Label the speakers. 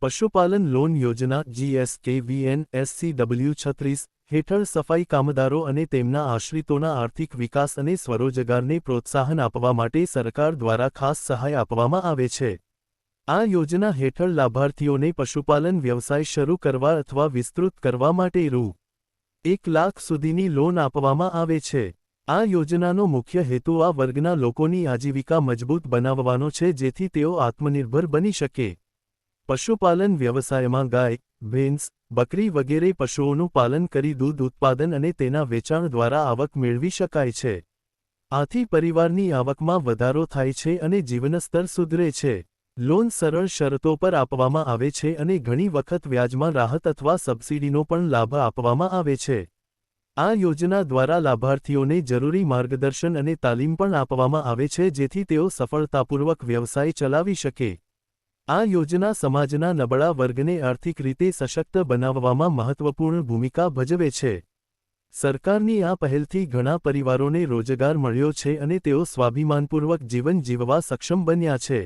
Speaker 1: પશુપાલન લોન યોજના GSKVN-SCW 36 હેઠળ સફાઈ કામદારો અને તેમના આશ્રિતોના આર્થિક વિકાસ અને સ્વરોજગારને પ્રોત્સાહન આપવા માટે સરકાર દ્વારા ખાસ સહાય આપવામાં આવે છે। આ યોજના હેઠળ લાભાર્થીઓને પશુપાલન વ્યવસાય શરૂ કરવા અથવા વિસ્તૃત કરવા માટે રૂ. 1 લાખ સુધીની લોન આપવામાં આવે છે। આ યોજનાનો મુખ્ય હેતુ આ વર્ગના લોકોની આજીવિકા મજબૂત બનાવવાનો છે જેથી તેઓ આત્મનિર્ભર બની શકે। પશુપાલન વ્યવસાયમાં ગાય, ભેંસ, બકરી વગેરે પશુઓનું પાલન કરી દૂધ ઉત્પાદન અને તેના વેચાણ દ્વારા આવક મેળવી શકાય છે। આથી પરિવારની આવકમાં વધારો થાય છે અને જીવનસ્તર સુધરે છે। લોન સરળ શરતો પર આપવામાં આવે છે અને ઘણી વખત વ્યાજમાં રાહત અથવા સબસિડીનો પણ લાભ આપવામાં આવે છે। આ યોજના દ્વારા લાભાર્થીઓને જરૂરી માર્ગદર્શન અને તાલીમ પણ આપવામાં આવે છે જેથી તેઓ સફળતાપૂર્વક વ્યવસાય ચલાવી શકે। આ યોજના સમાજના નબળા વર્ગને આર્થિક રીતે સશક્ત બનાવવામાં મહત્વપૂર્ણ ભૂમિકા ભજવે છે। સરકારની આ પહેલથી ઘણા પરિવારોને રોજગાર મળ્યો છે અને તેઓ સ્વાભિમાનપૂર્વક જીવન જીવવા સક્ષમ બન્યા છે।